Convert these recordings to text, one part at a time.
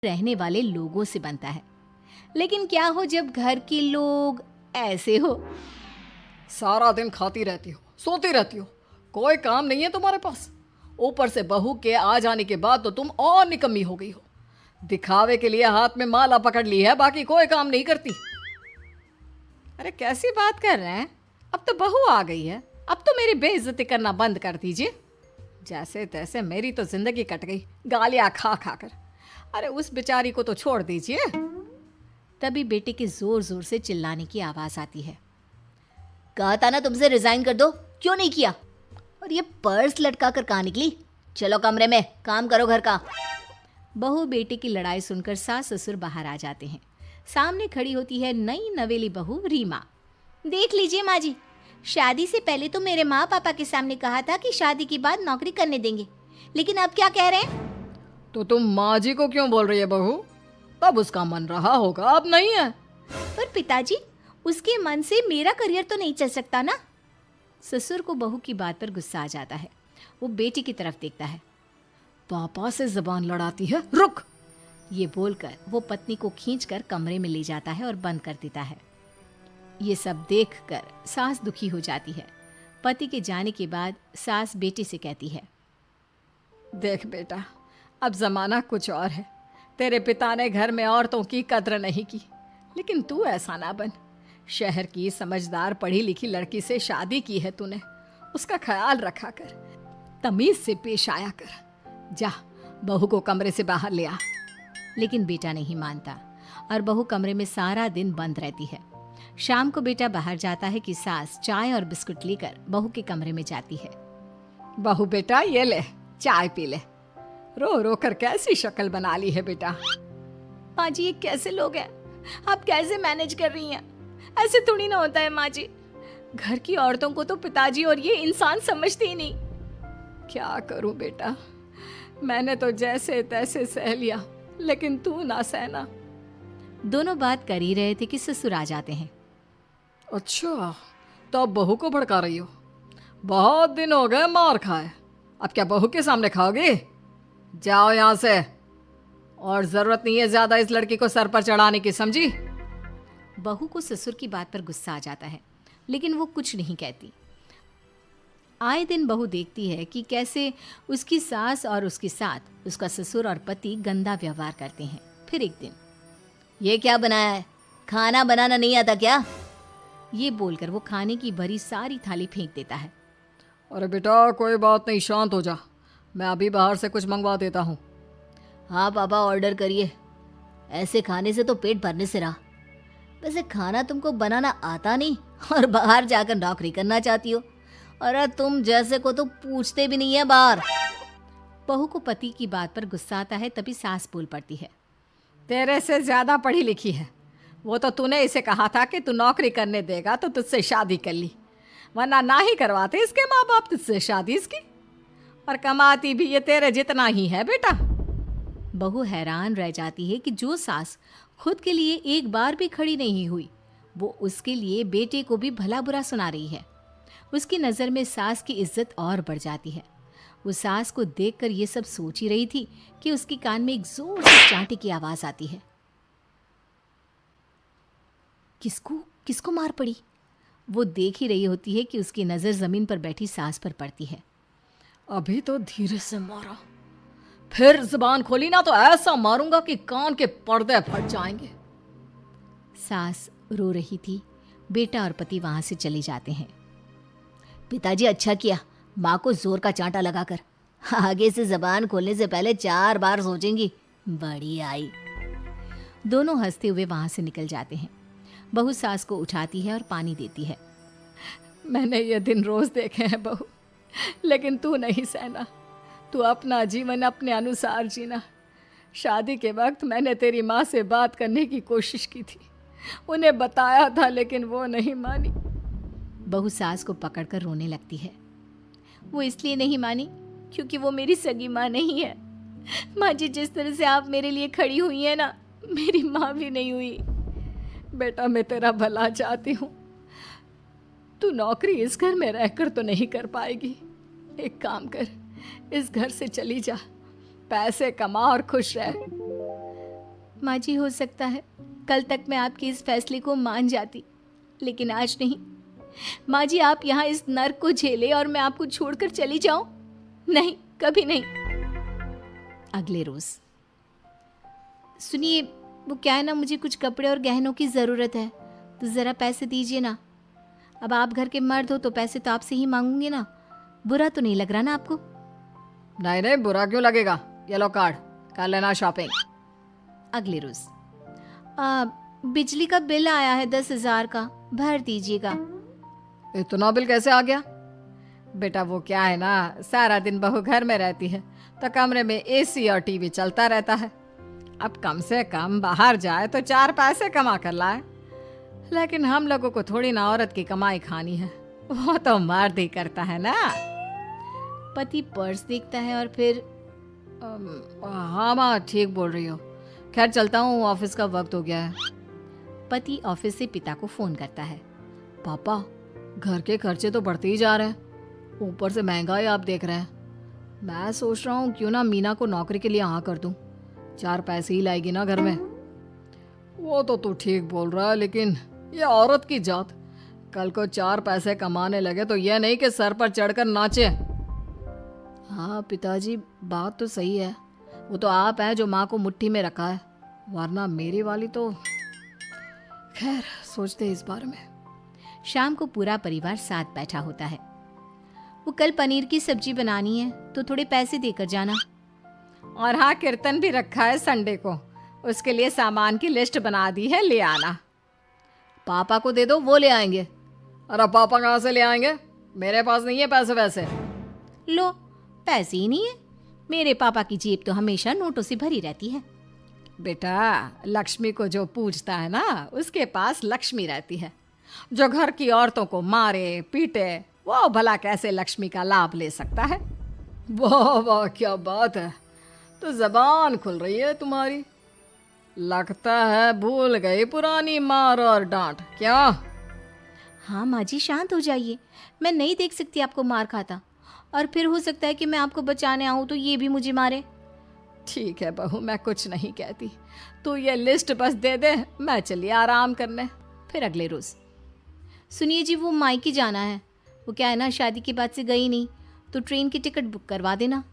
रहने वाले लोगों से बनता है। लेकिन क्या हो जब घर के लोग ऐसे हो। सारा दिन खाती रहती हो, सोती रहती हो, कोई काम नहीं है तुम्हारे पास। ऊपर से बहू के आ जाने के बाद तो तुम और निकम्मी हो गई हो। दिखावे के लिए हाथ में माला पकड़ ली है, बाकी कोई काम नहीं करती। अरे कैसी बात कर रहे हैं? अब तो बहू आ गई है, अब तो मेरी बेइज्जती करना बंद कर दीजिए। जैसे तैसे मेरी तो जिंदगी कट गई गालियां खा खा कर। अरे उस बेचारी को तो छोड़ दीजिए। तभी बेटे के जोर जोर से चिल्लाने की आवाज आती है। कहा था ना तुमसे रिजाइन कर दो, क्यों नहीं किया? और ये पर्स लटका कर कहाँ निकली? चलो कमरे में काम करो घर का। बहू बेटे की लड़ाई सुनकर सास ससुर बाहर आ जाते हैं। सामने खड़ी होती है नई नवेली बहू रीमा। देख लीजिए माँ जी, शादी से पहले तो मेरे माँ पापा के सामने कहा था कि शादी के बाद नौकरी करने देंगे, लेकिन अब क्या कह रहे हैं? तो तुम माँ जी को क्यों बोल रही है बहू? तब उसका मन रहा होगा, अब नहीं है। पर पिताजी, उसके मन से मेरा करियर तो नहीं चल सकता ना। ससुर को बहू की बात पर गुस्सा आ जाता है। वो बेटी की तरफ देखता है। पापा से जबान लड़ाती है, रुक। ये बोलकर वो पत्नी को खींचकर कमरे में ले जाता है और बंद कर देता है। ये सब देखकर सास दुखी हो जाती है। पति के जाने के बाद सास बेटी से कहती है, देख बेटा, अब जमाना कुछ और है। तेरे पिता ने घर में औरतों की कद्र नहीं की, लेकिन तू ऐसा ना बन। शहर की समझदार पढ़ी लिखी लड़की से शादी की है तूने, उसका ख्याल रखा कर, तमीज से पेश आया कर। जा, बहू को कमरे से बाहर ले आ। लेकिन बेटा नहीं मानता और बहू कमरे में सारा दिन बंद रहती है। शाम को बेटा बाहर जाता है कि सास चाय और बिस्कुट लेकर बहू के कमरे में जाती है। बहू बेटा ये ले, चाय पी ले। रो रो कर कैसी शक्ल बना ली है बेटा। माँ जी, ये कैसे लोग हैं? आप कैसे मैनेज कर रही हैं? ऐसे थोड़ी ना होता है माँ जी। घर की औरतों को तो पिताजी और ये इंसान समझते ही नहीं। क्या करूं बेटा, मैंने तो जैसे तैसे सह लिया, लेकिन तू ना सहना। दोनों बात कर ही रहे थे कि ससुर आ जाते हैं। अच्छा, तो अब बहू को भड़का रही हो? बहुत दिन हो गए मार खाए, अब क्या बहू के सामने खाओगे? जाओ यहाँ से, और जरूरत नहीं है ज्यादा इस लड़की को सर पर चढ़ाने की, समझी? बहू को ससुर की बात पर गुस्सा आ जाता है, लेकिन वो कुछ नहीं कहती। आए दिन बहू देखती है कि कैसे उसकी सास और उसके साथ उसका ससुर और पति गंदा व्यवहार करते हैं। फिर एक दिन, ये क्या बनाया है? खाना बनाना नहीं आता क्या? ये बोलकर वो खाने की भरी सारी थाली फेंक देता है। अरे बेटा कोई बात नहीं, शांत हो जा, मैं अभी बाहर से कुछ मंगवा देता हूँ। हाँ पापा, ऑर्डर करिए। ऐसे खाने से तो पेट भरने से रहा। वैसे खाना तुमको बनाना आता नहीं और बाहर जाकर नौकरी करना चाहती हो। अरे तुम जैसे को तो पूछते भी नहीं है बाहर। बहू को पति की बात पर गुस्सा आता है, तभी सास बोल पड़ती है। तेरे से ज्यादा पढ़ी लिखी है, वो तो तूने इसे कहा था कि तू नौकरी करने देगा तो तुझसे शादी कर ली, वरना ना ही करवाते इसके माँ बाप तुझसे शादी इसकी। और कमाती भी ये तेरे जितना ही है बेटा। बहू हैरान रह जाती है कि जो सास खुद के लिए एक बार भी खड़ी नहीं हुई, वो उसके लिए बेटे को भी भला बुरा सुना रही है। उसकी नज़र में सास की इज्जत और बढ़ जाती है। वो सास को देखकर ये सब सोच ही रही थी कि उसके कान में एक जोर से चांटे की आवाज आती है। किसको किसको मार पड़ी? वो देख ही रही होती है कि उसकी नज़र जमीन पर बैठी सास पर पड़ती है। अभी तो धीरे से मारा, फिर जुबान खोली ना तो ऐसा मारूंगा कि कान के पर्दे फट जाएंगे। सास रो रही थी। बेटा और पति वहां से चले जाते हैं। पिताजी अच्छा किया माँ को जोर का चांटा लगाकर, आगे से जबान खोलने से पहले 4 बार सोचेंगी। बड़ी आई। दोनों हंसते हुए वहां से निकल जाते हैं। बहू सास को उठाती है और पानी देती है। मैंने ये दिन रोज देखे हैं बहू, लेकिन तू नहीं सहना। तू अपना जीवन अपने अनुसार जीना। शादी के वक्त मैंने तेरी माँ से बात करने की कोशिश की थी, उन्हें बताया था, लेकिन वो नहीं मानी। बहू सास को पकड़कर रोने लगती है। वो इसलिए नहीं मानी क्योंकि वो मेरी सगी माँ नहीं है। माँ जी, जिस तरह से आप मेरे लिए खड़ी हुई हैं ना, मेरी माँ भी नहीं हुई। बेटा मैं तेरा भला चाहती हूँ, तू नौकरी इस घर में रहकर तो नहीं कर पाएगी। एक काम कर, इस घर से चली जा, पैसे कमा और खुश रह। माँ जी, हो सकता है कल तक मैं आपके इस फैसले को मान जाती, लेकिन आज नहीं। माँ जी, आप यहाँ इस नर्क को झेले और मैं आपको छोड़कर चली जाऊं? नहीं, कभी नहीं। अगले रोज, सुनिए, वो क्या है ना, मुझे कुछ कपड़े और गहनों की ज़रूरत है, तो ज़रा पैसे दीजिए ना। अब आप घर के मर्द हो तो पैसे तो आपसे ही मांगूंगी ना। बुरा तो नहीं लग रहा ना आपको? नहीं नहीं, बुरा क्यों लगेगा। ये लो कार्ड, कर लेना शॉपिंग। अगले रोज, बिजली का बिल आया है 10,000 का, भर दीजिएगा। इतना बिल कैसे आ गया? बेटा वो क्या है ना, सारा दिन बहू घर में रहती है तो कमरे में एसी और टीवी चलता रहता है। अब कम से कम बाहर जाए तो 4 पैसे कमा कर लाए। लेकिन हम लोगों को थोड़ी ना औरत की कमाई खानी है, वो तो मर्द ही करता है ना। पति पर्स देखता है और फिर हाँ माँ, ठीक बोल रही हो। खैर चलता हूँ, ऑफिस का वक्त हो गया है। पति ऑफिस से पिता को फोन करता है। पापा, घर के खर्चे तो बढ़ते ही जा रहे हैं, ऊपर से महंगाई आप देख रहे हैं। मैं सोच रहा हूँ क्यों ना मीना को नौकरी के लिए हाँ कर दूँ, 4 पैसे ही लाएगी ना घर में। वो तो तू ठीक बोल रहा है, लेकिन ये औरत की जात, कल को 4 पैसे कमाने लगे तो यह नहीं कि सर पर चढ़कर नाचे। हाँ पिताजी, बात तो सही है। वो तो आप हैं जो माँ को मुट्ठी में रखा है, वरना मेरी वाली तो। खैर, सोचते इस बारे में। शाम को पूरा परिवार साथ बैठा होता है। वो कल पनीर की सब्जी बनानी है तो थोड़े पैसे देकर जाना। और हाँ, कीर्तन भी रखा है संडे को, उसके लिए सामान की लिस्ट बना दी है, ले आना। पापा को दे दो, वो ले आएंगे। अरे पापा कहाँ से ले आएंगे, मेरे पास नहीं है पैसे वैसे। लो, पैसे ही नहीं है? मेरे पापा की जेब तो हमेशा नोटों से भरी रहती है। बेटा, लक्ष्मी को जो पूजता है ना, उसके पास लक्ष्मी रहती है। जो घर की औरतों को मारे पीटे, वो भला कैसे लक्ष्मी का लाभ ले सकता है। वाह वाह, क्या बात है, तो जबान खुल रही है तुम्हारी। लगता है भूल गई पुरानी मार और डांट, क्या? हाँ माँ जी, शांत हो जाइए। मैं नहीं देख सकती आपको मार खाता, और फिर हो सकता है कि मैं आपको बचाने आऊँ तो ये भी मुझे मारे। ठीक है बहू, मैं कुछ नहीं कहती, तू ये लिस्ट बस दे दे, मैं चलिए आराम करने। फिर अगले रोज, सुनिए जी, वो मायके जाना है। वो क्या है ना, शादी के बाद से गई नहीं, तो ट्रेन की टिकट बुक करवा देना।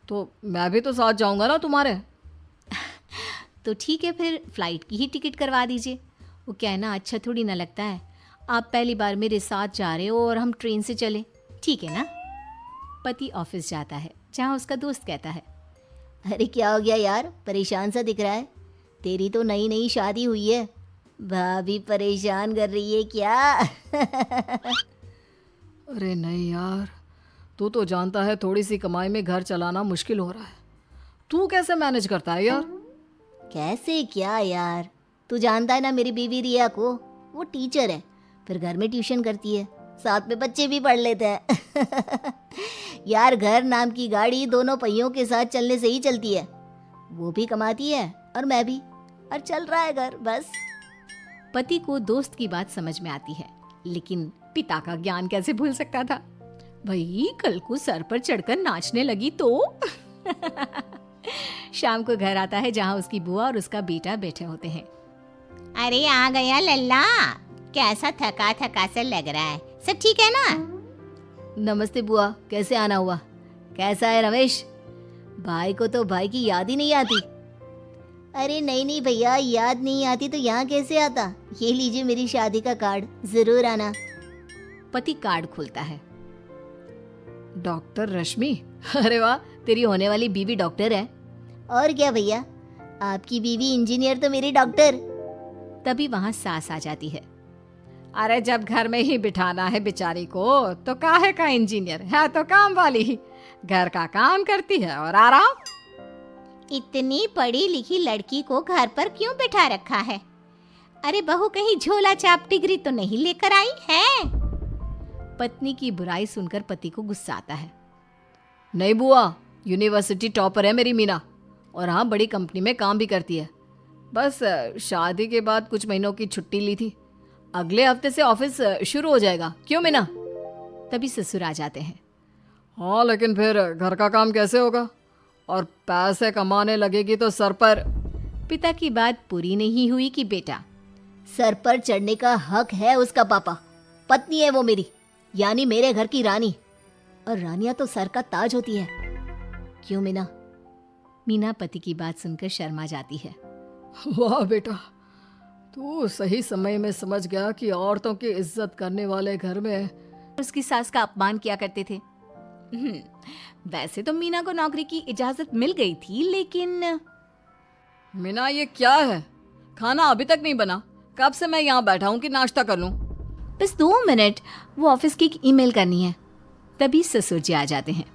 तो मैं भी तो साथ जाऊंगा ना तुम्हारे। तो ठीक है, फिर फ्लाइट की ही टिकट करवा दीजिए। वो क्या है ना, अच्छा थोड़ी ना लगता है आप पहली बार मेरे साथ जा रहे हो और हम ट्रेन से चले, ठीक है ना? पति ऑफिस जाता है, जहाँ उसका दोस्त कहता है, अरे क्या हो गया यार, परेशान सा दिख रहा है। तेरी तो नई नई शादी हुई है, भाभी परेशान कर रही है क्या? अरे नहीं यार, तू तो जानता है थोड़ी सी कमाई में घर चलाना मुश्किल हो रहा है। तू कैसे मैनेज करता है यार? कैसे क्या यार, तू जानता है ना मेरी बीवी रिया को, वो टीचर है, फिर घर में ट्यूशन करती है, साथ में बच्चे भी पढ़ लेते हैं। यार, घर नाम की गाड़ी दोनों पहियों के साथ चलने से ही चलती है। वो भी कमाती है और मैं भी, और चल रहा है घर बस। पति को दोस्त की बात समझ में आती है, लेकिन पिता का ज्ञान कैसे भूल सकता था। भाई, कल को सर पर चढ़कर नाचने लगी तो। शाम को घर आता है, जहाँ उसकी बुआ और उसका बेटा बैठे होते हैं। अरे आ गया लल्ला, कैसा थका थका सा लग रहा है, सब ठीक है ना? नमस्ते बुआ, कैसे आना हुआ? कैसा है रमेश? भाई को तो भाई की याद ही नहीं आती। अरे नहीं नहीं भैया, याद नहीं आती तो यहाँ कैसे आता। ये लीजिए मेरी शादी का कार्ड, जरूर आना। पति कार्ड खोलता है। डॉक्टर रश्मि? अरे वाह, तेरी होने वाली बीवी डॉक्टर है। और क्या भैया, आपकी बीवी इंजीनियर तो मेरी डॉक्टर। तभी वहाँ सास आ जाती है। अरे जब घर में ही बिठाना है बेचारी को, तो काहे का इंजीनियर है, तो काम वाली ही, घर का काम करती है और आराम। इतनी पढ़ी लिखी लड़की को घर पर क्यों बैठा रखा है? अरे बहू, कहीं झोला चाप डिग्री तो नहीं लेकर आई है? पत्नी की बुराई सुनकर पति को गुस्सा आता है। नहीं बुआ, यूनिवर्सिटी टॉपर है मेरी मीना, और हाँ, बड़ी कंपनी में काम भी करती है। बस शादी के बाद कुछ महीनों की छुट्टी ली थी, अगले हफ्ते से ऑफिस शुरू हो जाएगा। क्यों मीना? तभी ससुर आ जाते हैं। हाँ, लेकिन फिर घर का काम कैसे होगा, और पैसे कमाने लगेगी तो सर पर। पिता की बात पूरी नहीं हुई कि बेटा, सर पर चढ़ने का हक है उसका पापा। पत्नी है वो मेरी, यानी मेरे घर की रानी। और रानियां तो सर का ताज होती है। क्यों मीना? मीना पति की बात सुनकर शर्मा जाती है। वाह बेटा, तू सही समय में समझ गया कि औरतों की इज्जत करने वाले घर में उसकी सास का अपमान किया करते थे। वैसे तो मीना को नौकरी की इजाजत मिल गई थी, लेकिन मीना ये क्या है? खाना अभी तक नहीं बना। कब से मैं यहाँ बैठा हूँ कि नाश्ता कर लूँ। बस 2 मिनट, वो ऑफिस की एक ईमेल करनी है। तभी ससुर जी आ जाते हैं।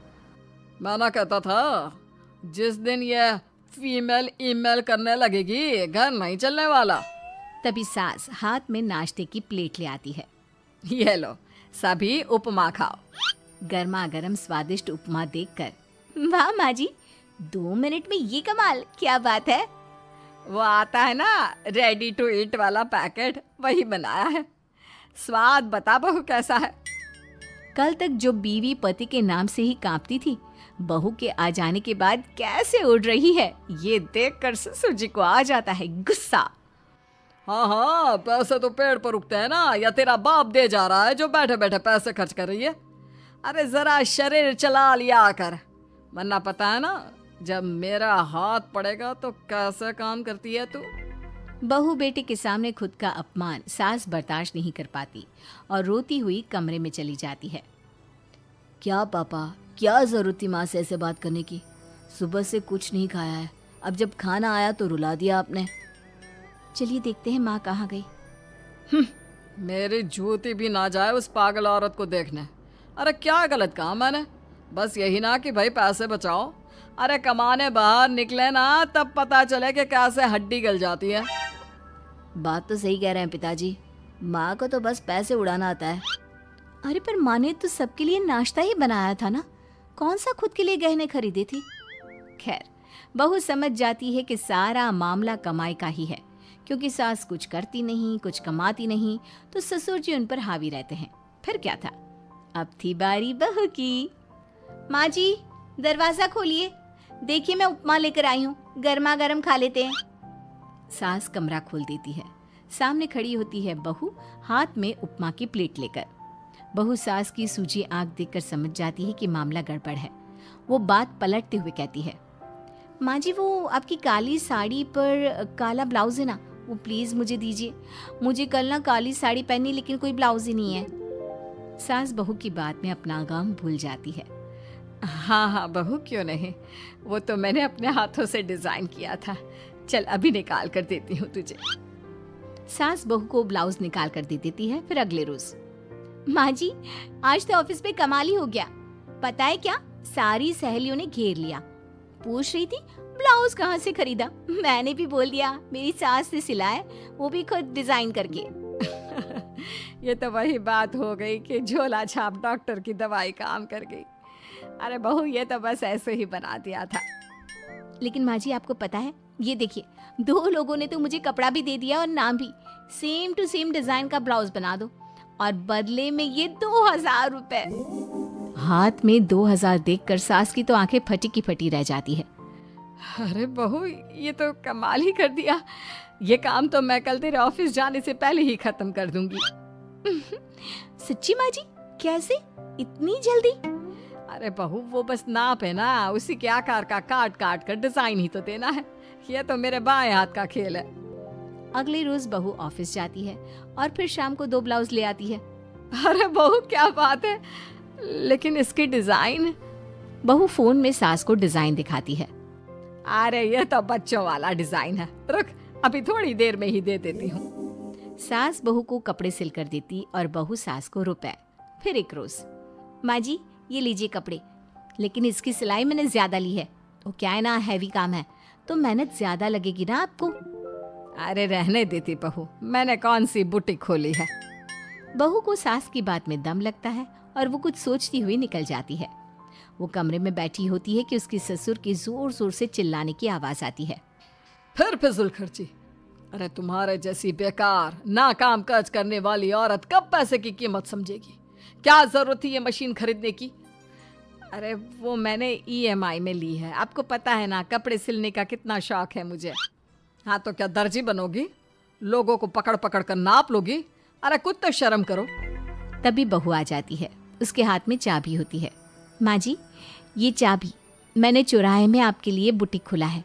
मैं ना कहता था, जिस दिन ये फीमेल ईमेल करने लगेगी घर नहीं चलने वाला। तभी सास हाथ में नाश्ते की प्लेट ले आती है। ये लो, सभी उपमा खाओ। गर्मा गर्म स्वादिष्ट उपमा देखकर, वाह माँ जी, 2 मिनट में ये कमाल, क्या बात है। वो आता है ना रेडी टू ईट वाला पैकेट, वही बनाया है। स्वाद बता बहू कैसा है। कल तक जो बीवी पति के नाम से ही कांपती थी, बहू के आ जाने के बाद कैसे उड़ रही है, ये देखकर ससुर जी को आ जाता है गुस्सा। हाँ हाँ, पैसे तो पेड़ पर उगते हैं ना, या तेरा बाप दे जा रहा है जो बैठे बैठे पैसे खर्च कर रही है। अरे जरा शरीर चला लिया कर, वरना पता है ना जब मेरा हाथ पड़ेगा तो कैसे काम करती है तू। बहू बेटे के सामने खुद का अपमान सास बर्दाश्त नहीं कर पाती और रोती हुई कमरे में चली जाती है। क्या पापा, क्या जरूरत थी माँ से ऐसे बात करने की? सुबह से कुछ नहीं खाया है, अब जब खाना आया तो रुला दिया आपने। चलिए देखते हैं माँ कहाँ गई। मेरी जूती भी ना जाए उस पागल औरत को देखने। अरे क्या गलत कहा मैंने? बस यही ना कि भाई पैसे बचाओ। अरे कमाने बाहर निकले ना, तब पता चले कि कैसे हड्डी गल जाती है। बात तो सही कह रहे हैं पिताजी, माँ को तो बस पैसे उड़ाना आता है। अरे पर माँ ने तो सबके लिए नाश्ता ही बनाया था ना, कौन सा खुद के लिए गहने खरीदे थे। खैर, बहू समझ जाती है कि सारा मामला कमाई का ही है, क्योंकि सास कुछ करती नहीं, कुछ कमाती नहीं, तो ससुर जी उन पर हावी रहते हैं। फिर क्या था, अब थी बारी बहू की। माँ जी, दरवाजा खोलिए, देखिए मैं उपमा लेकर आई हूँ, गर्मा गर्म खा लेते हैं। सास कमरा खोल देती है। सामने खड़ी होती है बहू, हाथ में उपमा की प्लेट लेकर। बहू सास की सूजी आंख देखकर समझ जाती है कि मामला गड़बड़ है। वो बात पलटते हुए कहती है, माँ जी वो आपकी काली साड़ी पर काला ब्लाउज है ना, वो प्लीज मुझे दीजिए। मुझे कल ना काली साड़ी पहनी, लेकिन कोई ब्लाउज ही नहीं है। सास बहू की बात में अपना गम भूल जाती है। हाँ हाँ बहू, क्यों नहीं, वो तो मैंने अपने हाथों से डिजाइन किया था। चल अभी निकाल कर देती हूँ तुझे। सास बहू को ब्लाउज निकाल कर दे देती है। फिर अगले रोज, माँ जी आज तो ऑफिस में कमाल ही हो गया। पता है क्या, सारी सहेलियों ने घेर लिया, पूछ रही थी ब्लाउज कहाँ से खरीदा। मैंने भी बोल दिया मेरी सास ने सिलाया, वो भी खुद डिजाइन करके। ये तो वही बात हो गई कि झोला छाप डॉक्टर की दवाई काम कर गई। अरे बहू, ये तो बस ऐसे ही बना दिया था। लेकिन माँ जी आपको पता है, ये देखिए 2 लोगों ने तो मुझे कपड़ा भी दे दिया और नाम भी, सेम टू सेम डिजाइन का ब्लाउज बना दो, और बदले में ये 2000 रुपए। हाथ में 2000 देखकर सास की तो आंखें फटी की फटी रह जाती है। अरे बहू, ये तो कमाल ही कर दिया। ये काम तो मैं कल तेरे ऑफिस जाने से पहले ही खत्म कर दूंगी। सच्ची माँ जी, कैसे इतनी जल्दी? अरे बहू, वो बस नाप है ना, उसी के आकार का काट काट कर डिजाइन ही तो देना है। ये तो मेरे बाएं हाथ का खेल है। अगले रोज बहू ऑफिस जाती है और फिर शाम को 2 ब्लाउज ले आती है। अरे बहू, क्या बात है, लेकिन इसकी डिजाइन। बहू फोन में सास को डिजाइन दिखाती है। अरे ये तो बच्चों वाला डिजाइन है, रुक अभी थोड़ी देर में ही दे देती हूँ। सास बहू को कपड़े सिल कर देती और बहू सास को रुपए। फिर एक रोज, माँ जी ये लीजिए कपड़े, लेकिन इसकी सिलाई मैंने ज्यादा ली है। वो क्या है ना, हैवी काम है, तो मेहनत ज्यादा लगेगी ना आपको। अरे रहने देती बहू, मैंने कौन सी बुटीक खोली है। बहू को सास की बात में दम लगता है और वो कुछ सोचती हुई निकल जाती है। वो कमरे में बैठी होती है कि उसकी ससुर की जोर जोर से चिल्लाने की आवाज आती है। फिर फिजूल खर्ची। अरे तुम्हारे जैसी बेकार नाकाम काज करने वाली औरत कब पैसे की कीमत समझेगी। क्या जरूरत थी ये मशीन खरीदने की। अरे वो मैंने EMI में ली है, आपको पता है ना कपड़े सिलने का कितना शौक है मुझे। हाँ तो क्या दर्जी बनोगी? लोगों को पकड़ पकड़ कर नाप लोगी? अरे कुछ तो शर्म करो। तभी बहू आ जाती है, उसके हाथ में चाबी होती है। माँ जी, ये चाबी मैंने चौराहे में आपके लिए बुटीक खोला है।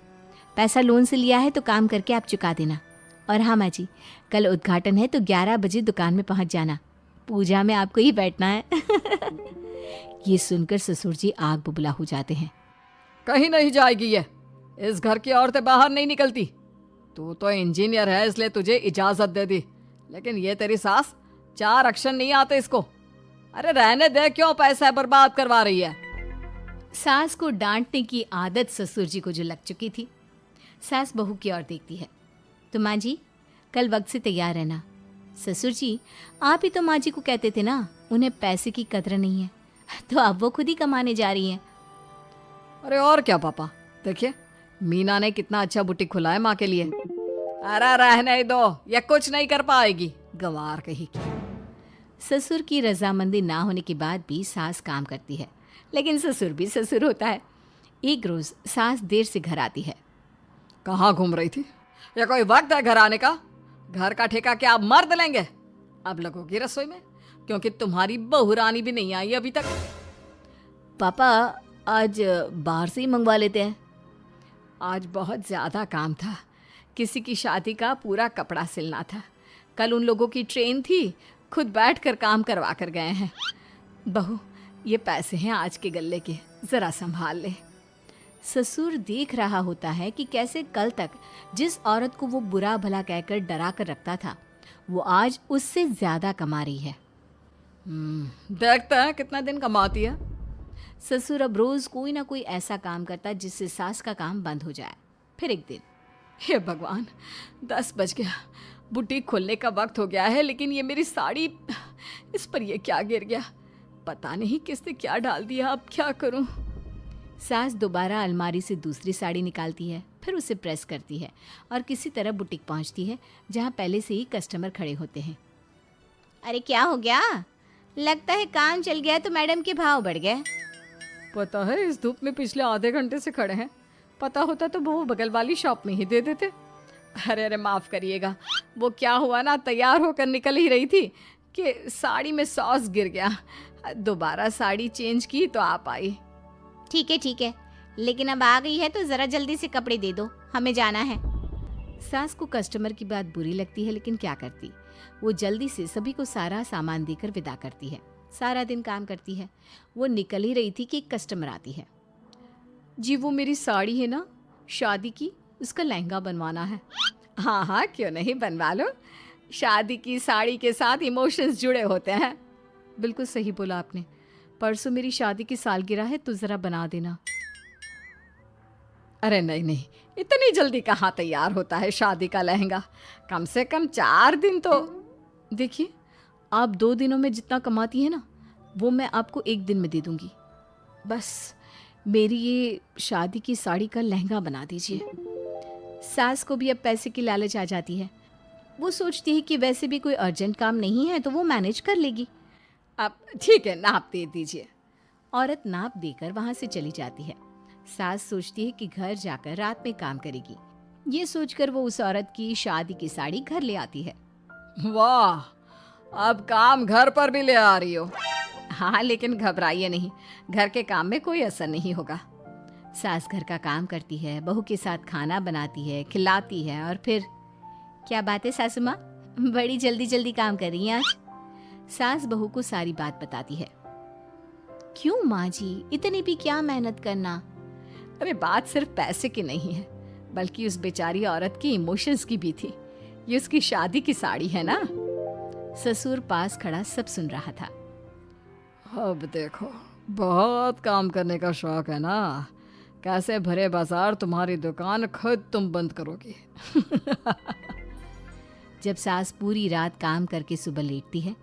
पैसा लोन से लिया है तो काम करके आप चुका देना। और हाँ माँ जी, कल उद्घाटन है तो 11 बजे दुकान में पहुँच जाना। पूजा में आपको ही बैठना है। ये सुनकर ससुर जी आग बुबला हो जाते हैं। कहीं नहीं जाएगी ये। इस घर की औरतें बाहर नहीं निकलती। तू तो इंजीनियर है इसलिए तुझे इजाजत दे दी, लेकिन ये तेरी सास 4 अक्षर नहीं आते इसको। अरे रहने दे, क्यों पैसा बर्बाद करवा रही है? सास को डांटने की आदत ससुर जी को जो लग चुकी थी। सास बहू की ओर देखती है। तो माँ जी, कल वक्त से तैयार रहना। ससुर जी, आप ही तो माँ जी को कहते थे ना उन्हें पैसे की कदर नहीं है, तो अब वो खुद ही कमाने जा रही हैं। अरे और क्या पापा, देखिए मीना ने कितना अच्छा बुटीक खुला है माँ के लिए। अरे रहने ही दो, ये कुछ नहीं कर पाएगी, गंवार कही की। ससुर की रजामंदी ना होने के बाद भी सास काम करती है, लेकिन ससुर भी ससुर होता है। एक रोज सास देर से घर आती है। कहाँ घूम रही थी? या कोई वक्त है घर आने का? घर का ठेका क्या आप मर्द लेंगे? अब लगोगी रसोई में, क्योंकि तुम्हारी बहू रानी भी नहीं आई अभी तक। पापा, आज बाहर से ही मंगवा लेते हैं। आज बहुत ज़्यादा काम था। किसी की शादी का पूरा कपड़ा सिलना था। कल उन लोगों की ट्रेन थी, खुद बैठ कर काम करवा कर गए हैं। बहू, ये पैसे हैं आज के गल्ले के, ज़रा संभाल ले। ससुर देख रहा होता है कि कैसे कल तक जिस औरत को वो बुरा भला कहकर डरा कर रखता था, वो आज उससे ज़्यादा कमा रही है। देखते हैं कितना दिन कमाती है। ससुर अब रोज़ कोई ना कोई ऐसा काम करता जिससे सास का काम बंद हो जाए। फिर एक दिन, हे भगवान, 10 बज गया, बुटीक खोलने का वक्त हो गया है, लेकिन ये मेरी साड़ी, इस पर ये क्या गिर गया? पता नहीं किसने क्या डाल दिया, अब क्या करूं? सास दोबारा अलमारी से दूसरी साड़ी निकालती है, फिर उसे प्रेस करती है और किसी तरह बुटीक पहुंचती है, जहां पहले से ही कस्टमर खड़े होते हैं। अरे क्या हो गया? लगता है काम चल गया तो मैडम के भाव बढ़ गए। पता है, इस धूप में पिछले आधे घंटे से खड़े हैं। पता होता तो वो बगल वाली शॉप में ही दे देते। अरे माफ़ करिएगा, वो क्या हुआ ना, तैयार होकर निकल ही रही थी कि साड़ी में सॉस गिर गया। दोबारा साड़ी चेंज की तो आप आई। ठीक है, लेकिन अब आ गई है तो ज़रा जल्दी से कपड़े दे दो, हमें जाना है। सास को कस्टमर की बात बुरी लगती है, लेकिन क्या करती, वो जल्दी से सभी को सारा सामान देकर विदा करती है। सारा दिन काम करती है। वो निकल ही रही थी कि एक कस्टमर आती है। जी वो मेरी साड़ी है ना शादी की, उसका लहंगा बनवाना है। हाँ हाँ, क्यों नहीं, बनवा लो। शादी की साड़ी के साथ इमोशंस जुड़े होते हैं। बिल्कुल सही बोला आपने। परसों मेरी शादी की सालगिरह है तो ज़रा बना देना। अरे नहीं, इतनी जल्दी कहाँ तैयार होता है शादी का लहंगा? कम से कम 4 दिन तो। देखिए, आप 2 दिनों में जितना कमाती है ना, वो मैं आपको 1 दिन में दे दूंगी। बस मेरी ये शादी की साड़ी का लहंगा बना दीजिए। सास को भी अब पैसे की लालच आ जाती है। वो सोचती है कि वैसे भी कोई अर्जेंट काम नहीं है तो वो मैनेज कर लेगी। अब ठीक है, नाप दे दीजिए। औरत नाप देकर वहाँ से चली जाती है। सास सोचती है कि घर जाकर रात में काम करेगी। ये सोचकर वो उस औरत की शादी की साड़ी घर ले आती है। वाह, अब काम घर पर भी ले आ रही हो। हाँ, लेकिन घबराइए नहीं, घर के काम में कोई असर नहीं होगा। सास घर का काम करती है, बहू के साथ खाना बनाती है, खिलाती है, और फिर क्या बात है सासू माँ, बड़ी जल्दी जल्दी काम कर रही हैं आज। सास बहू को सारी बात बताती है। क्यों माँ जी, इतनी भी क्या मेहनत करना? अरे बात सिर्फ पैसे की नहीं है, बल्कि उस बेचारी औरत की इमोशंस की भी थी। ये उसकी शादी की साड़ी है ना। ससुर पास खड़ा सब सुन रहा था। अब देखो, बहुत काम करने का शौक है ना। कैसे भरे बाजार तुम्हारी दुकान, खुद तुम बंद करोगी। जब सास पूरी रात काम करके सुबह लेटती है,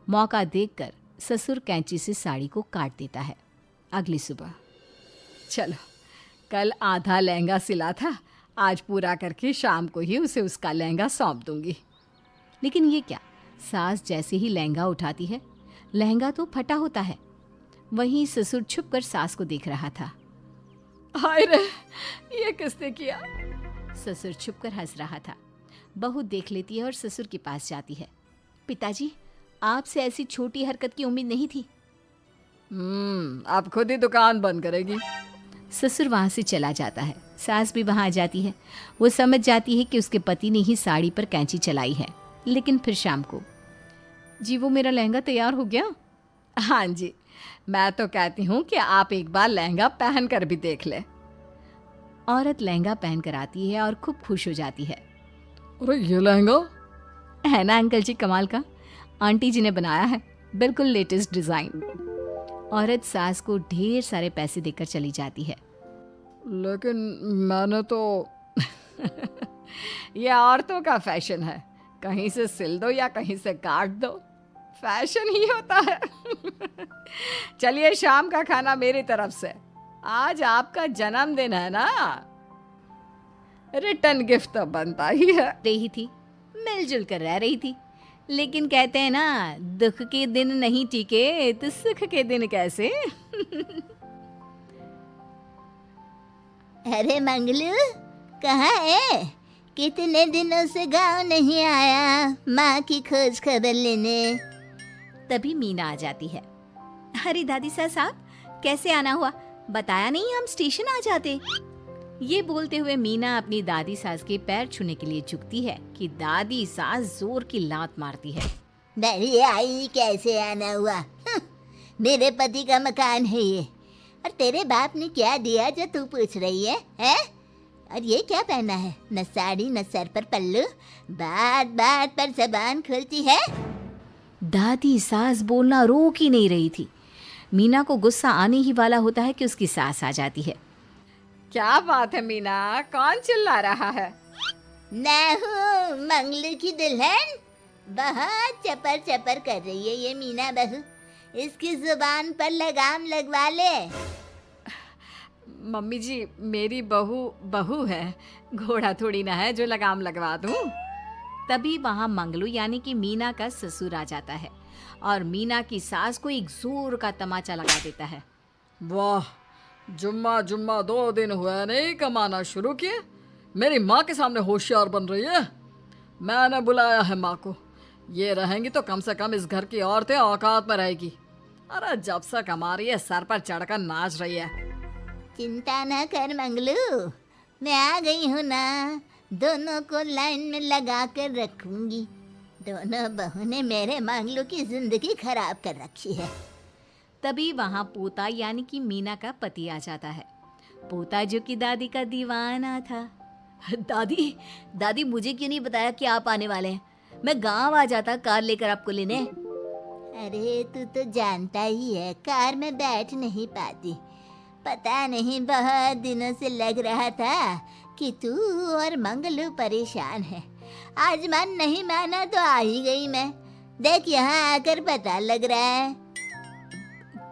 मौका देखकर ससुर कैंची से साड़ी को काट देता है। अगली सुबह, चलो, कल आधा लहंगा सिला था, आज पूरा करके शाम को ही उसे उसका लहंगा सौंप दूंगी। लेकिन ये क्या, सास जैसे ही लहंगा उठाती है, लहंगा तो फटा होता है। वहीं ससुर छुपकर सास को देख रहा था। हाय रे, ये किसने किया? ससुर छुपकर हंस रहा था। बहू देख लेती है और ससुर के पास जाती है। पिताजी, आपसे ऐसी छोटी हरकत की उम्मीद नहीं थी। आप खुद ही दुकान बंद करेगी? ससुर वहाँ से चला जाता है। सास भी वहाँ आ जाती है। वो समझ जाती है कि उसके पति ने ही साड़ी पर कैंची चलाई है। लेकिन फिर शाम को, जी वो मेरा लहंगा तैयार हो गया? हाँ जी, मैं तो कहती हूँ कि आप एक बार लहंगा पहन कर भी देख ले। औरत लहंगा पहन कर आती है और खूब खुश हो जाती है। अरे ये लहंगा है ना अंकल जी कमाल का, आंटी जी ने बनाया है, बिल्कुल लेटेस्ट डिज़ाइन। औरत सास को ढेर सारे पैसे देकर चली जाती है। लेकिन मैंने तो ये औरतों का फैशन है, कहीं से सिल दो या कहीं से काट दो, फैशन ही होता है। चलिए शाम का खाना मेरी तरफ से, आज आपका जन्मदिन है ना, रिटर्न गिफ्ट तो बनता ही है। रही थी, मिलजुल कर रह रही थी, लेकिन कहते हैं ना, दुख के दिन नहीं टिके तो सुख के दिन कैसे। अरे मंगलू, कहाँ है? कितने दिनों से गांव नहीं आया माँ की खोज खबर लेने। तभी मीना आ जाती है। अरे दादी साहब, कैसे आना हुआ? बताया नहीं हम स्टेशन आ जाते। ये बोलते हुए मीना अपनी दादी सास के पैर छूने के लिए झुकती है कि दादी सास जोर की लात मारती है। मेरी आई कैसे आना हुआ? मेरे पति का मकान है ये, और तेरे बाप ने क्या दिया जो तू पूछ रही है, हैं? और ये क्या पहना है? न साड़ी न सर पर पल्लू, बात बात पर जबान खुलती है। दादी सास बोलना रोक ही नहीं रही थी। मीना को गुस्सा आने ही वाला होता है कि उसकी सास आ जाती है। क्या बात है मीना, कौन चिल्ला रहा है? मैं हूँ मंगलू की दुल्हन। बहुत चपर चपर कर रही है ये मीना बहू, इसकी जुबान पर लगाम लगवा ले। मम्मी जी, मेरी बहू है, घोड़ा थोड़ी ना है जो लगाम लगवा दूं। तभी वहाँ मंगलू यानी कि मीना का ससुर आ जाता है और मीना की सास को एक जोर का तमाचा लगा देता है। वाह, जुम्मा 2 दिन हुआ नहीं कमाना शुरू किए, मेरी माँ के सामने होशियार बन रही है। मैंने बुलाया है माँ को, ये रहेंगी तो कम से कम इस घर की औरतें औकात में रहेगी। अरे जब से कमा रही है सर पर चढ़कर नाच रही है। चिंता न कर मंगलू, मैं आ गई हूँ ना, दोनों को लाइन में लगा कर रखूंगी। दोनों बहू ने मेरे मंगलू की जिंदगी खराब कर रखी है। तभी वहाँ पोता यानी कि मीना का पति आ जाता है। पोता जो कि दादी का दीवाना था। दादी दादी, मुझे क्यों नहीं बताया कि आप आने वाले हैं? मैं गांव आ जाता कार लेकर आपको लेने। अरे तू तो जानता ही है, कार में बैठ नहीं पाती। पता नहीं बहुत दिनों से लग रहा था कि तू और मंगलू परेशान है। आज मन नहीं माना तो आ ही गई मैं। देख यहाँ आकर पता लग रहा है।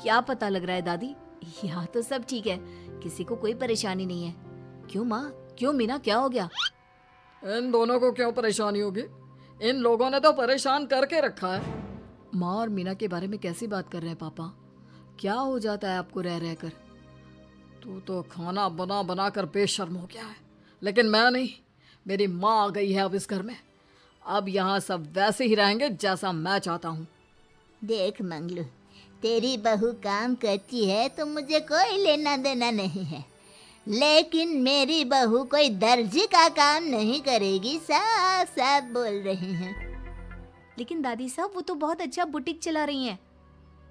क्या पता लग रहा है दादी? यहाँ तो सब ठीक है, किसी को कोई परेशानी नहीं है। क्यों माँ, क्यों मीना, क्या हो गया? इन दोनों को क्यों परेशानी होगी? इन लोगों ने तो परेशान करके रखा है। माँ और मीना के बारे में कैसी बात कर रहे हैं पापा? क्या हो जाता है आपको रह रहकर? तू तो खाना बना बना कर बेशर्म हो गया है, लेकिन मैं नहीं। मेरी माँ आ गई है अब इस घर में, अब यहाँ सब वैसे ही रहेंगे जैसा मैं चाहता हूँ। देख मंगलू, तेरी बहू काम करती है तो मुझे कोई लेना देना नहीं है, लेकिन मेरी बहू कोई दर्जी का काम नहीं करेगी, साफ साफ बोल रही हैं। लेकिन दादी साहब, वो तो बहुत अच्छा बुटीक चला रही हैं।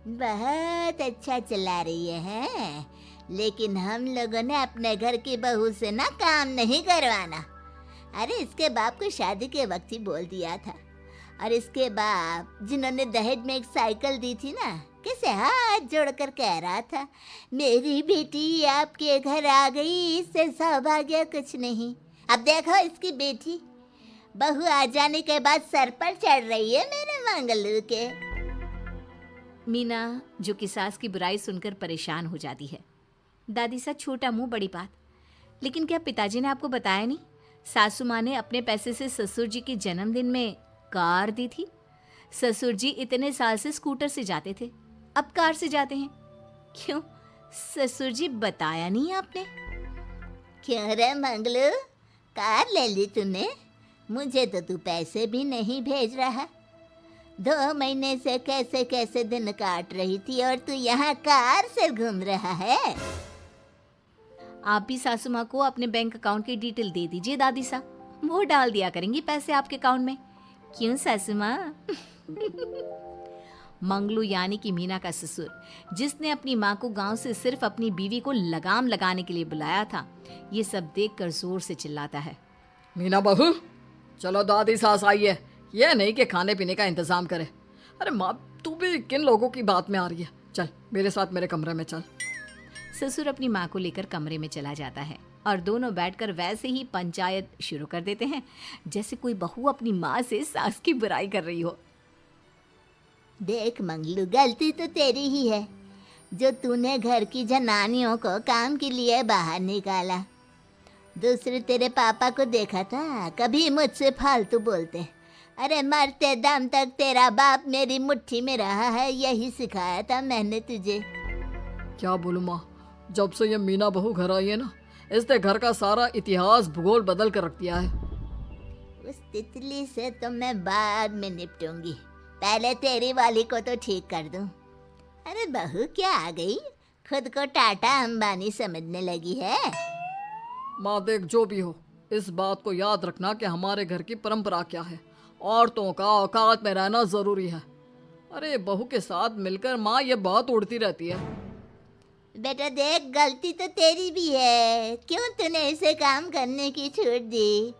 बहुत अच्छा चला रही है, लेकिन हम लोगों ने अपने घर की बहू से ना काम नहीं करवाना। अरे इसके बाप को शादी के वक्त ही बोल दिया था, और इसके बाप जिन्होंने दहेज में एक साइकिल दी थी ना, कैसे हाथ जोड़कर कह रहा था, मेरी बेटी आपके घर आ गई, इससे सौभाग्य कुछ नहीं। अब देखो इसकी बेटी, बहू आ जाने के बाद सर पर चढ़ रही है मेरे मंगलू के। मीना जो कि सास की बुराई सुनकर परेशान हो जाती है। दादी सा छोटा मुंह बड़ी बात। लेकिन क्या पिताजी ने आपको बताया नहीं? सासू माँ ने अपने पैसे से ससुर जी के जन्मदिन में कार दी थी। ससुर जी इतने साल से स्कूटर से जाते थे, अब कार से जाते हैं। क्यों ससुर जी, बताया नहीं आपने? क्यों रे मंगलू, कार ले ली तूने? मुझे तो तू पैसे भी नहीं भेज रहा। 2 महीने से कैसे कैसे दिन काट रही थी और तू यहाँ कार से घूम रहा है। आप भी सासू माँ को अपने बैंक अकाउंट की डिटेल दे दीजिए दादी साहब, वो डाल दिया करेंगी पैसे आपके अकाउंट में। क्यों सासू माँ? मंगलू यानी कि मीना का ससुर, जिसने अपनी माँ को गांव से सिर्फ अपनी बीवी को लगाम लगाने के लिए बुलाया था, ये सब देखकर जोर से चिल्लाता है। मीना बहू, चलो दादी सास आई है, ये नहीं कि खाने पीने का इंतजाम करे। अरे माँ, तू भी किन लोगों की बात में आ रही है? चल मेरे साथ मेरे कमरे में चल। ससुर अपनी माँ को लेकर कमरे में चला जाता है और दोनों बैठकर वैसे ही पंचायत शुरू कर देते हैं जैसे कोई बहू अपनी माँ से सास की बुराई कर रही हो। देख मंगलू, गलती तो तेरी ही है जो तूने घर की जनानियों को काम के लिए बाहर निकाला। दूसरे तेरे पापा को देखा था, कभी मुझसे फालतू बोलते। अरे मरते दम तक तेरा बाप मेरी मुट्ठी में रहा है, यही सिखाया था मैंने तुझे। क्या बोलूं माँ, जब से ये मीना बहू घर आई है ना, इसने घर का सारा इतिहास भूगोल बदल कर रख दिया है। उस तितली से तो मैं बाद में निपटूंगी, पहले तेरी वाली को तो ठीक कर दूं। अरे बहू क्या आ गई, खुद को टाटा अंबानी समझने लगी है। माँ देख, जो भी हो, इस बात को याद रखना कि हमारे घर की परंपरा क्या है। औरतों का औकात में रहना जरूरी है। अरे बहू के साथ मिलकर माँ ये बात उड़ती रहती है। बेटा देख, गलती तो तेरी भी है, क्यों तूने इसे काम करने की छूट दी?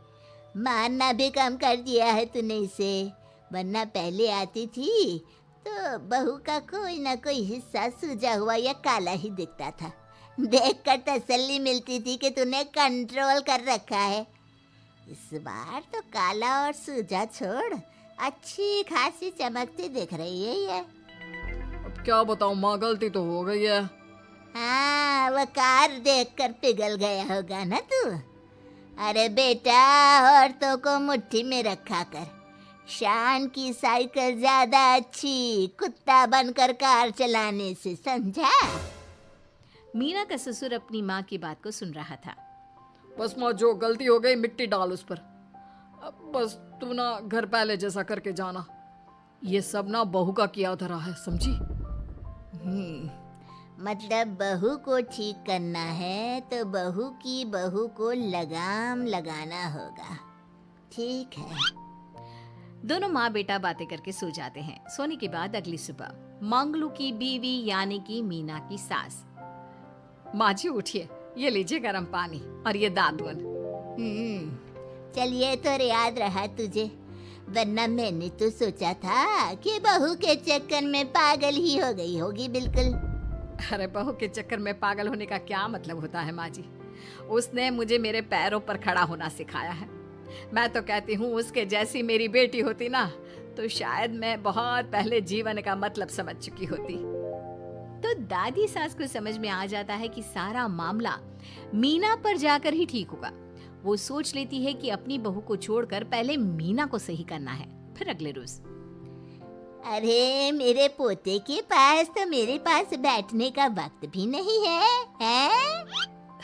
मारना भी कम कर दिया है तूने इसे, वरना पहले आती थी तो बहू का कोई ना कोई हिस्सा सूजा हुआ या काला ही दिखता था। देखकर तसल्ली मिलती थी कि तूने कंट्रोल कर रखा है। इस बार तो काला और सूजा छोड़, अच्छी खासी चमकती दिख रही है ये। अब क्या बताऊं माँ, गलती तो हो गई है। हाँ, वो कार देखकर पिघल गया होगा ना तू। अरे बेटा, औरतों को मुट्ठी में रखा कर। शान की साइकिल ज्यादा अच्छी कुत्ता बनकर कार चलाने से, समझा? मीना का ससुर अपनी माँ की बात को सुन रहा था। बस माँ, जो गलती हो गई मिट्टी डाल उस पर। अब बस तू ना घर पहले जैसा करके जाना। ये सब ना बहू का किया धरा है, समझी? मतलब बहू को ठीक करना है तो बहू की बहू को लगाम लगाना होगा। ठीक है। दोनों माँ बेटा बातें करके सो जाते हैं। सोने के बाद अगली सुबह मंगलू की बीवी यानी कि मीना की सास, माँ जी उठिए, ये लीजिए गर्म पानी और ये दादुन। चलिए तो याद रहा तुझे, वरना मैंने तो सोचा था कि बहू के चक्कर में पागल ही हो गई होगी बिल्कुल। अरे बहू के चक्कर में पागल होने का क्या मतलब होता है माँ जी? उसने मुझे मेरे पैरों पर खड़ा होना सिखाया है। मैं तो कहती हूँ उसके जैसी मेरी बेटी होती ना, तो शायद मैं बहुत पहले जीवन का मतलब समझ चुकी होती। तो दादी सास को समझ में आ जाता है कि सारा मामला मीना पर जाकर ही ठीक होगा। वो सोच लेती है कि अपनी बहू को छोड़कर पहले मीना को सही करना है। फिर अगले रोज, अरे मेरे पोते के पास तो मेरे पास बैठने का वक्त भी नहीं है, हैं?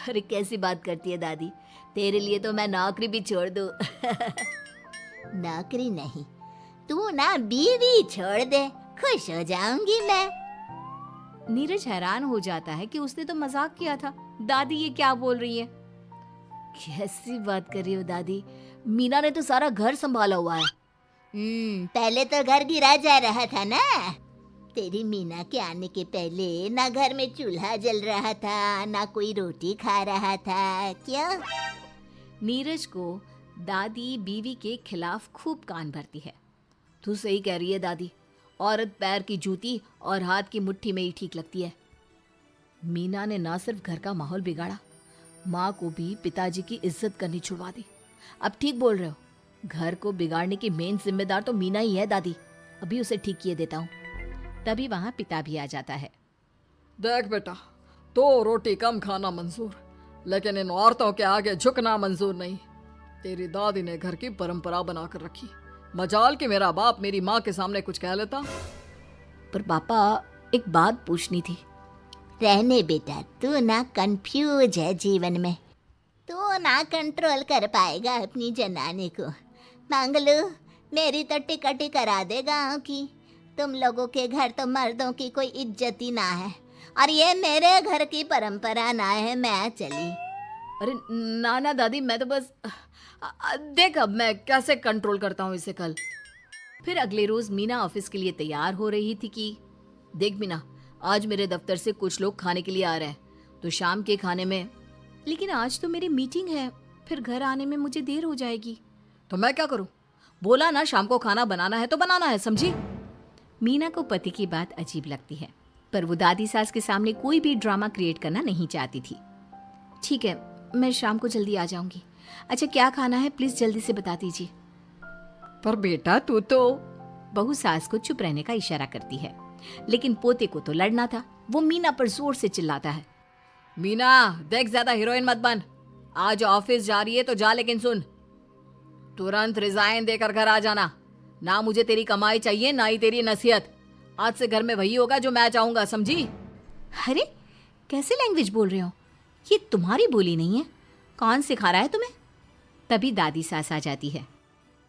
अरे कैसी बात करती है दादी, तेरे लिए तो मैं नौकरी भी छोड़ दूं। नौकरी नहीं, तू ना बीवी छोड़ दे, खुश हो जाऊंगी मैं। नीरज हैरान हो जाता है कि उसने तो मजाक किया था, दादी ये क्या बोल रही है? कैसी बात कर रही हो दादी, मीना ने तो सारा घर संभाला हुआ है। पहले तो घर गिरा जा रहा था ना। तेरी मीना के आने के पहले ना घर में चूल्हा जल रहा था, ना कोई रोटी खा रहा था। क्यों? नीरज को दादी बीवी के खिलाफ खूब कान भरती है। तू सही कह रही है दादी, औरत पैर की जूती और हाथ की मुट्ठी में ही ठीक लगती है। मीना ने ना सिर्फ घर का माहौल बिगाड़ा, माँ को भी पिताजी की इज्जत करनी छुड़वा दी। अब ठीक बोल रहे हो, घर को बिगाड़ने की मेन जिम्मेदार तो मीना ही है दादी। अभी उसे ठीक किए देता हूँ। तभी वहाँ पिता भी आ जाता है। देख बेटा, तो रोटी कम खाना मंजूर, लेकिन इन औरतों के आगे झुकना मंजूर नहीं। तेरी दादी ने घर की परंपरा बनाकर रखी, मजाल कि मेरा बाप मेरी माँ के सामने कुछ कह लेता। पर पापा, एक बात पूछनी थी। रहने बेटा, तू ना कंफ्यूज है जीवन में। तू ना कंट्रोल कर पाएगा अपनी जनाने को। मंगलू, मेरी तो टिकट ही करा दे गाँव की। तुम लोगों के घर तो मर्दों की कोई इज्जत ही ना है, और ये मेरे घर की परंपरा ना है। मैं चली। अरे ना ना दादी, मैं तो बस देख अब मैं कैसे कंट्रोल करता हूँ इसे कल। फिर अगले रोज मीना ऑफिस के लिए तैयार हो रही थी कि देख मीना, आज मेरे दफ्तर से कुछ लोग खाने के लिए आ रहे हैं, तो शाम के खाने में, लेकिन आज तो मेरी मीटिंग है, फिर घर आने में मुझे देर हो जाएगी। तो मैं क्या करूं? बोला ना शाम को खाना बनाना है तो बनाना है, समझी? मीना को पति की बात अजीब लगती है, पर वो दादी सास के सामने कोई भी ड्रामा क्रिएट करना नहीं चाहती थी। ठीक है, मैं शाम को जल्दी आ जाऊंगी। अच्छा क्या खाना है प्लीज जल्दी से बता दीजिए। पर बेटा तू तो। बहू सास को चुप रहने का इशारा करती है, लेकिन पोते को तो लड़ना था। वो मीना पर जोर से चिल्लाता है, मीना देख, ज्यादा हीरोइन मत बन। आज ऑफिस जा रही है तो जा, लेकिन सुन, तुरंत रिजाइन देकर घर आ जाना। ना मुझे तेरी कमाई चाहिए, ना ही तेरी नसीहत। आज से घर में वही होगा जो मैं चाहूंगा, समझी? अरे कैसे लैंग्वेज बोल रहे हो? ये तुम्हारी बोली नहीं है, कौन सिखा रहा है तुम्हें? तभी दादी सास आ जाती है।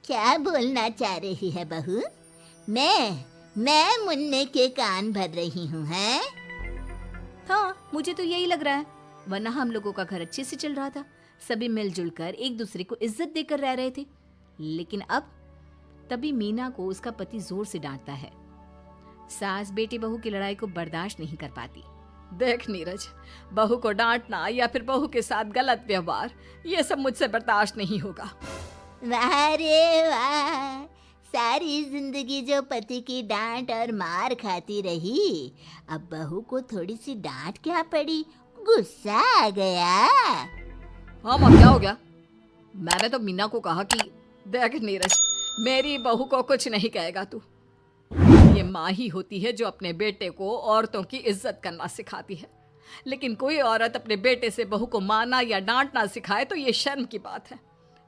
क्या बोलना चाह रही है बहू? मैं मुन्ने के कान भर रही हूँ, हैं? हाँ मुझे तो यही लग रहा है, वरना हम लोगों का घर अच्छे से चल रहा था, सभी मिलजुल कर एक दूसरे को इज्जत देकर रह रहे थे। लेकिन अब तभी मीना को उसका पति जोर से डांटता है। सास बेटी बहू की लड़ाई को बर्दाश्त नहीं कर पाती। देख नीरज, बहू को डांटना या फिर बहू के साथ गलत व्यवहार, ये सब मुझसे बर्दाश्त नहीं होगा। वाह रे वाह, सारी जिंदगी जो पति की डांट और मार खाती रही, अब बहू को थोड़ी सी डांट क्या पड़ी, गुस्सा आ गया। हाँ माँ, क्या हो गया? मैंने तो मीना को कहा कि देख नीरज, मेरी बहू को कुछ नहीं कहेगा तू। ये माँ ही होती है जो अपने बेटे को औरतों की इज्जत करना सिखाती है, लेकिन कोई औरत अपने बेटे से बहू को मारना या डांटना सिखाए तो ये शर्म की बात है।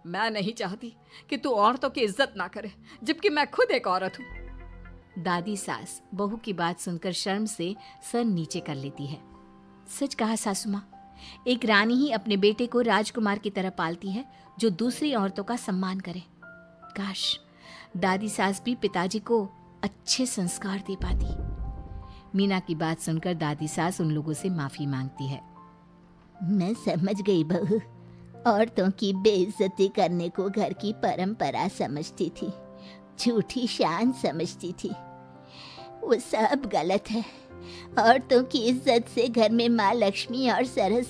मैं नहीं चाहती कि तू औरतों की इज्जत ना करे, जबकि मैं खुद एक औरत हूँ। दादी सास बहू की बात सुनकर शर्म से सर नीचे कर लेती है। सच कहा सासू माँ, एक रानी ही अपने बेटे को राजकुमार की तरह पालती है जो दूसरी औरतों का सम्मान करे। काश दादी सास भी पिताजी को अच्छे संस्कार दे पाती। मीना की बात सुनकर दादी सास उन लोगों से माफी मांगती है। मैं समझ गई बहू, औरतों की बेइज्जती करने को घर की परंपरा समझती थी, झूठी शान समझती थी। वो सब गलत है। औरतों की इज्जत से घर में माँ लक्ष्मी और सरस्वती